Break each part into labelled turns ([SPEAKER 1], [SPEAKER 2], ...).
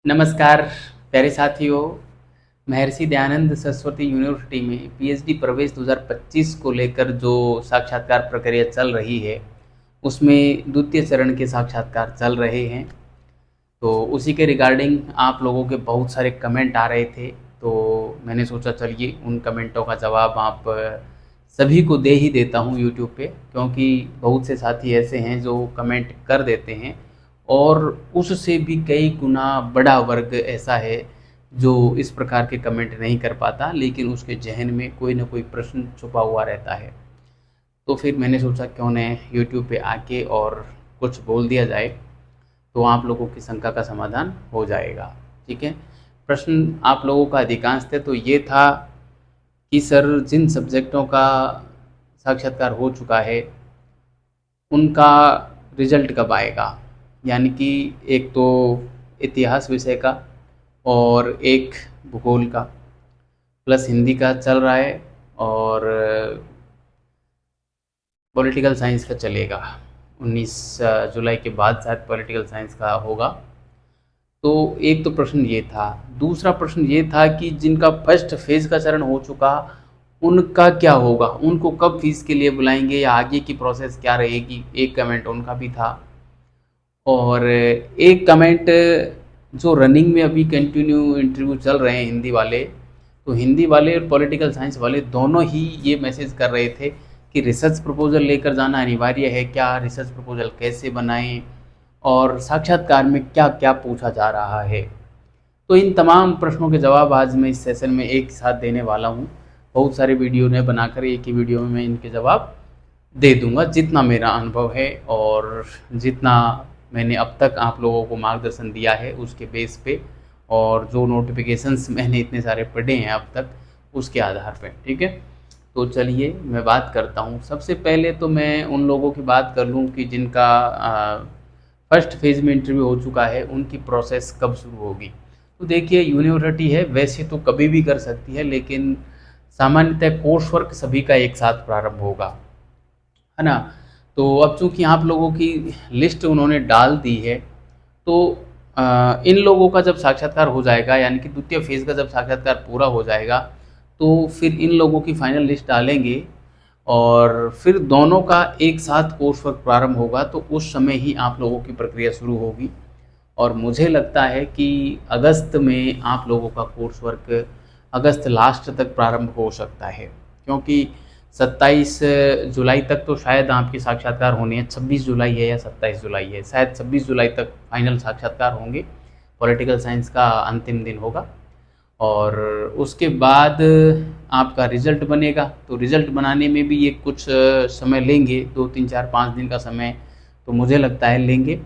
[SPEAKER 1] नमस्कार प्यारे साथियों। महर्षि दयानंद सरस्वती यूनिवर्सिटी में पीएचडी प्रवेश 2025 को लेकर जो साक्षात्कार प्रक्रिया चल रही है उसमें द्वितीय चरण के साक्षात्कार चल रहे हैं। तो उसी के रिगार्डिंग आप लोगों के बहुत सारे कमेंट आ रहे थे, तो मैंने सोचा चलिए उन कमेंटों का जवाब आप सभी को दे ही देता हूं यूट्यूब पे, क्योंकि बहुत से साथी ऐसे हैं जो कमेंट कर देते हैं और उससे भी कई गुना बड़ा वर्ग ऐसा है जो इस प्रकार के कमेंट नहीं कर पाता, लेकिन उसके जहन में कोई ना कोई प्रश्न छुपा हुआ रहता है। तो फिर मैंने सोचा क्यों न यूट्यूब पे आके और कुछ बोल दिया जाए, तो आप लोगों की शंका का समाधान हो जाएगा। ठीक है, प्रश्न आप लोगों का अधिकांश थे तो ये था कि सर जिन सब्जेक्टों का साक्षात्कार हो चुका है उनका रिजल्ट कब आएगा, यानी कि एक तो इतिहास विषय का और एक भूगोल का, प्लस हिंदी का चल रहा है और पॉलिटिकल साइंस का चलेगा। 19 जुलाई के बाद शायद पॉलिटिकल साइंस का होगा। तो एक तो प्रश्न ये था। दूसरा प्रश्न ये था कि जिनका फर्स्ट फेज़ का चरण हो चुका उनका क्या होगा, उनको कब फीस के लिए बुलाएंगे या आगे की प्रोसेस क्या रहेगी, एक कमेंट उनका भी था। और एक कमेंट जो रनिंग में अभी कंटिन्यू इंटरव्यू चल रहे हैं हिंदी वाले, तो हिंदी वाले और पॉलिटिकल साइंस वाले दोनों ही ये मैसेज कर रहे थे कि रिसर्च प्रपोजल लेकर जाना अनिवार्य है क्या, रिसर्च प्रपोजल कैसे बनाएं और साक्षात्कार में क्या क्या पूछा जा रहा है। तो इन तमाम प्रश्नों के जवाब आज मैं इस सेशन में एक साथ देने वाला हूँ। बहुत सारे वीडियो ने बनाकर एक ही वीडियो में मैं इनके जवाब दे दूंगा, जितना मेरा अनुभव है और जितना मैंने अब तक आप लोगों को मार्गदर्शन दिया है उसके बेस पे, और जो नोटिफिकेशंस मैंने इतने सारे पढ़े हैं अब तक उसके आधार पे। ठीक है, तो चलिए मैं बात करता हूँ। सबसे पहले तो मैं उन लोगों की बात कर लूँ कि जिनका फर्स्ट फेज़ में इंटरव्यू हो चुका है उनकी प्रोसेस कब शुरू होगी। तो देखिए, यूनिवर्सिटी है, वैसे तो कभी भी कर सकती है, लेकिन सामान्यतः कोर्स वर्क सभी का एक साथ प्रारंभ होगा, है ना। तो अब चूंकि आप लोगों की लिस्ट उन्होंने डाल दी है, तो इन लोगों का जब साक्षात्कार हो जाएगा, यानी कि द्वितीय फेज़ का जब साक्षात्कार पूरा हो जाएगा, तो फिर इन लोगों की फाइनल लिस्ट डालेंगे और फिर दोनों का एक साथ कोर्स वर्क प्रारंभ होगा। तो उस समय ही आप लोगों की प्रक्रिया शुरू होगी और मुझे लगता है कि अगस्त में आप लोगों का कोर्स वर्क अगस्त लास्ट तक प्रारंभ हो सकता है, क्योंकि 27 जुलाई तक तो शायद आपके साक्षात्कार होने हैं। 26 जुलाई है या 27 जुलाई है, शायद 26 जुलाई तक फाइनल साक्षात्कार होंगे। पॉलिटिकल साइंस का अंतिम दिन होगा और उसके बाद आपका रिज़ल्ट बनेगा। तो रिज़ल्ट बनाने में भी ये कुछ समय लेंगे, 2 3 4 5 दिन का समय तो मुझे लगता है लेंगे।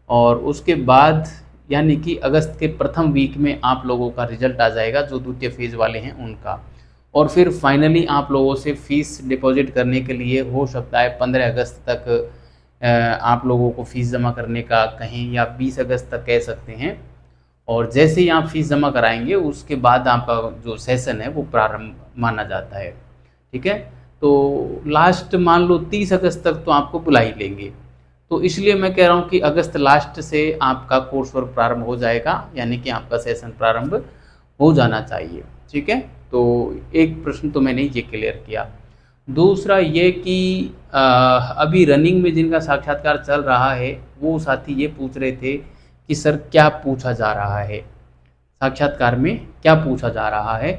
[SPEAKER 1] और उसके बाद यानी कि अगस्त के प्रथम वीक में आप लोगों का रिज़ल्ट आ जाएगा जो द्वितीय फेज़ वाले हैं उनका। और फिर फाइनली आप लोगों से फ़ीस डिपॉजिट करने के लिए हो सकता है 15 अगस्त तक आप लोगों को फ़ीस जमा करने का कहें, या 20 अगस्त तक कह सकते हैं। और जैसे ही आप फ़ीस जमा कराएंगे उसके बाद आपका जो सेशन है वो प्रारंभ माना जाता है। ठीक है, तो लास्ट मान लो 30 अगस्त तक तो आपको बुला ही लेंगे। तो इसलिए मैं कह रहा हूँ कि अगस्त लास्ट से आपका कोर्स वर्क प्रारंभ हो जाएगा, यानी कि आपका सेशन प्रारंभ हो जाना चाहिए। ठीक है, तो एक प्रश्न तो मैंने ये क्लियर किया। दूसरा ये कि अभी रनिंग में जिनका साक्षात्कार चल रहा है वो साथी ये पूछ रहे थे कि सर क्या पूछा जा रहा है, साक्षात्कार में क्या पूछा जा रहा है।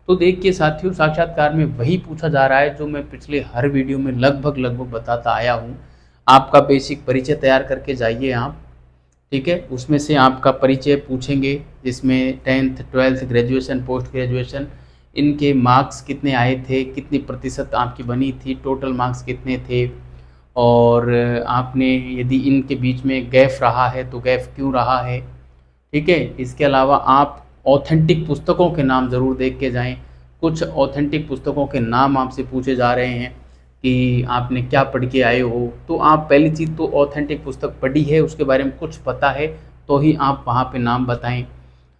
[SPEAKER 1] तो देखिए साथियों, साक्षात्कार में वही पूछा जा रहा है जो मैं पिछले हर वीडियो में लगभग बताता आया हूँ। आपका बेसिक परिचय तैयार करके जाइए आप। ठीक है, उसमें से आपका परिचय पूछेंगे जिसमें 10th 12th graduation post graduation इनके मार्क्स कितने आए थे, कितनी प्रतिशत आपकी बनी थी, टोटल मार्क्स कितने थे, और आपने यदि इनके बीच में गैप रहा है तो गैप क्यों रहा है। ठीक है, इसके अलावा आप ऑथेंटिक पुस्तकों के नाम ज़रूर देख के जाएं। कुछ ऑथेंटिक पुस्तकों के नाम आपसे पूछे जा रहे हैं कि आपने क्या पढ़ के आए हो। तो आप पहली चीज़ तो ऑथेंटिक पुस्तक पढ़ी है, उसके बारे में कुछ पता है तो ही आप वहाँ पे नाम बताएं,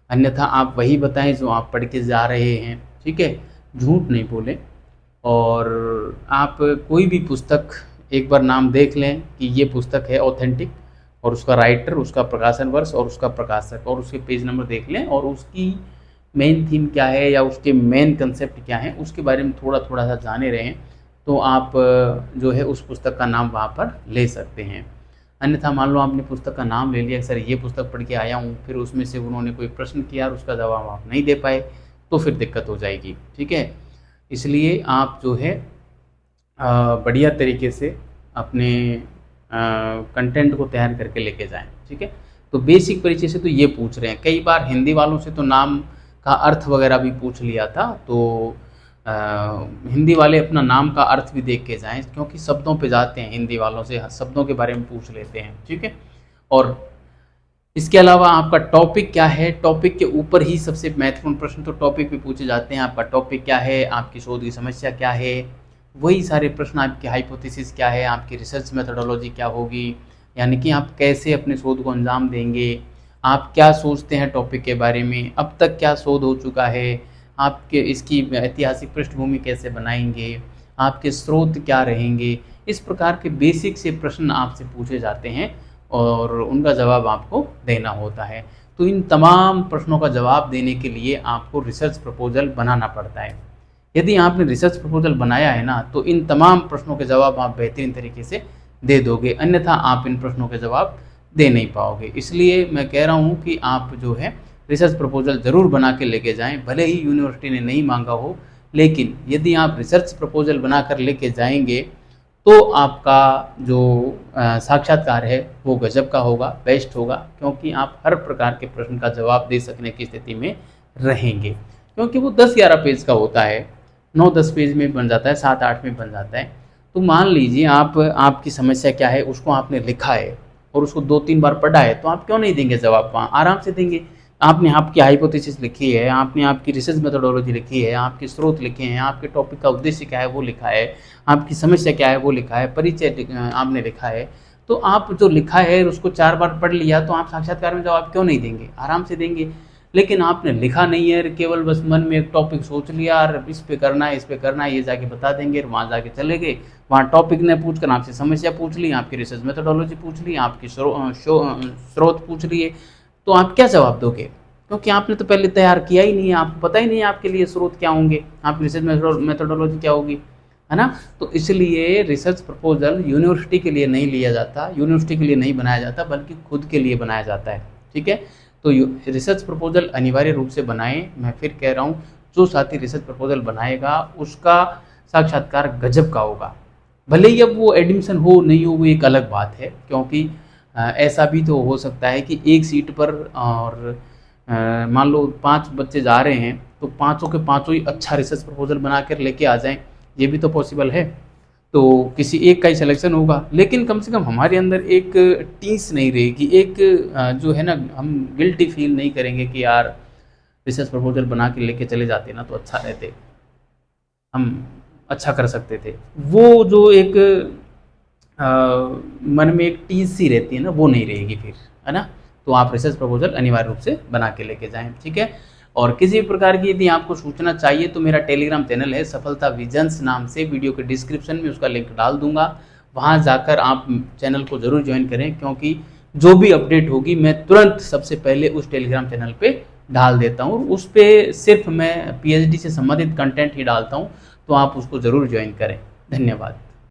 [SPEAKER 1] अन्यथा आप वही बताएं जो आप पढ़ के जा रहे हैं। ठीक है, झूठ नहीं बोलें। और आप कोई भी पुस्तक एक बार नाम देख लें कि ये पुस्तक है ऑथेंटिक, और उसका राइटर, उसका प्रकाशन वर्ष और उसका प्रकाशक और उसके पेज नंबर देख लें, और उसकी मेन थीम क्या है या उसके मेन कंसेप्ट क्या है उसके बारे में थोड़ा थोड़ा सा जाने रहें, तो आप जो है उस पुस्तक का नाम वहाँ पर ले सकते हैं। अन्यथा मान लो आपने पुस्तक का नाम ले लिया, सर ये पुस्तक पढ़ के आया हूँ, फिर उसमें से उन्होंने कोई प्रश्न किया और उसका जवाब आप नहीं दे पाए, तो फिर दिक्कत हो जाएगी। ठीक है, इसलिए आप जो है बढ़िया तरीके से अपने कंटेंट को तैयार करके लेके जाएं। ठीक है, तो बेसिक परिचय से तो ये पूछ रहे हैं, कई बार हिंदी वालों से तो नाम का अर्थ वगैरह भी पूछ लिया था, तो हिंदी वाले अपना नाम का अर्थ भी देख के जाएं, क्योंकि शब्दों पे जाते हैं हिंदी वालों से, शब्दों के बारे में पूछ लेते हैं। ठीक है, और इसके अलावा आपका टॉपिक क्या है, टॉपिक के ऊपर ही सबसे महत्वपूर्ण प्रश्न तो टॉपिक पे पूछे जाते हैं। आपका टॉपिक क्या है, आपकी शोध की समस्या क्या है, वही सारे प्रश्न, आपकी हाइपोथेसिस क्या है, आपकी रिसर्च मेथोडोलॉजी क्या होगी, यानी कि आप कैसे अपने शोध को अंजाम देंगे, आप क्या सोचते हैं टॉपिक के बारे में, अब तक क्या शोध हो चुका है, आपके इसकी ऐतिहासिक पृष्ठभूमि कैसे बनाएंगे, आपके स्रोत क्या रहेंगे। इस प्रकार के बेसिक से प्रश्न आपसे पूछे जाते हैं और उनका जवाब आपको देना होता है। तो इन तमाम प्रश्नों का जवाब देने के लिए आपको रिसर्च प्रपोजल बनाना पड़ता है। यदि आपने रिसर्च प्रपोजल बनाया है ना, तो इन तमाम प्रश्नों के जवाब आप बेहतरीन तरीके से दे दोगे, अन्यथा आप इन प्रश्नों के जवाब दे नहीं पाओगे। इसलिए मैं कह रहा हूँ कि आप जो है रिसर्च प्रपोजल ज़रूर बना के लेके जाएं, भले ही यूनिवर्सिटी ने नहीं मांगा हो, लेकिन यदि आप रिसर्च प्रपोजल बना कर लेके जाएंगे तो आपका जो साक्षात्कार है वो गजब का होगा, बेस्ट होगा, क्योंकि आप हर प्रकार के प्रश्न का जवाब दे सकने की स्थिति में रहेंगे। क्योंकि वो 10-11 पेज का होता है, 9-10 पेज में बन जाता है, 7-8 में बन जाता है। तो मान लीजिए आपकी समस्या क्या है उसको आपने लिखा है और उसको 2-3 बार पढ़ा है, तो आप क्यों नहीं देंगे जवाब, वहाँ आराम से देंगे। आपने आपकी हाइपोथेसिस लिखी है, आपने आपकी रिसर्च मेथोडोलॉजी लिखी है, आपके स्रोत लिखे हैं, आपके टॉपिक का उद्देश्य क्या है वो लिखा है, आपकी समस्या क्या है वो लिखा है, परिचय आपने लिखा है, तो आप जो लिखा है उसको 4 बार पढ़ लिया, तो आप साक्षात्कार में जवाब क्यों नहीं देंगे, आराम से देंगे। लेकिन आपने लिखा नहीं है, केवल बस मन में एक टॉपिक सोच लिया और इस पे करना है, इस पे करना है, ये जाके बता देंगे, वहाँ जाके चले गए, वहाँ टॉपिक ने पूछ कर आपसे समस्या पूछ ली, आपकी रिसर्च मेथोडोलॉजी पूछ ली, आपकी स्रोत पूछ लिए, तो आप क्या जवाब दोगे, क्योंकि आपने तो पहले तैयार किया ही नहीं है, आपको पता ही नहीं है आपके लिए स्रोत क्या होंगे, आपकी रिसर्च मेथोडोलॉजी क्या होगी, है ना। तो इसलिए रिसर्च प्रपोजल यूनिवर्सिटी के लिए नहीं लिया जाता, यूनिवर्सिटी के लिए नहीं बनाया जाता, बल्कि खुद के लिए बनाया जाता है। ठीक है, तो रिसर्च प्रपोजल अनिवार्य रूप से बनाएं। मैं फिर कह रहा हूँ, जो साथी रिसर्च प्रपोजल बनाएगा उसका साक्षात्कार गजब का होगा। भले ही अब वो एडमिशन हो नहीं हो वो एक अलग बात है, क्योंकि ऐसा भी तो हो सकता है कि एक सीट पर और मान लो 5 बच्चे जा रहे हैं, तो पाँचों के पाँचों ही अच्छा रिसर्च प्रपोजल बना कर लेके आ जाएं, ये भी तो पॉसिबल है। तो किसी एक का ही सिलेक्शन होगा, लेकिन कम से कम हमारे अंदर एक टीस नहीं रहेगी, एक जो है ना, हम गिल्टी फील नहीं करेंगे कि यार रिसर्च प्रपोजल बना के लेके चले जाते ना तो अच्छा रहते, हम अच्छा कर सकते थे। वो जो एक मन में एक टीस सी रहती है ना, वो नहीं रहेगी फिर, है ना। तो आप रिसर्च प्रपोजल अनिवार्य रूप से बना के लेके जाएं। ठीक है, और किसी भी प्रकार की यदि आपको सूचना चाहिए तो मेरा टेलीग्राम चैनल है सफलता विजन्स नाम से, वीडियो के डिस्क्रिप्शन में उसका लिंक डाल दूंगा, वहां जाकर आप चैनल को ज़रूर ज्वाइन करें, क्योंकि जो भी अपडेट होगी मैं तुरंत सबसे पहले उस टेलीग्राम चैनल पे डाल देता हूँ। उस पर सिर्फ मैं PhD से संबंधित कंटेंट ही डालता हूँ, तो आप उसको ज़रूर ज्वाइन करें। धन्यवाद।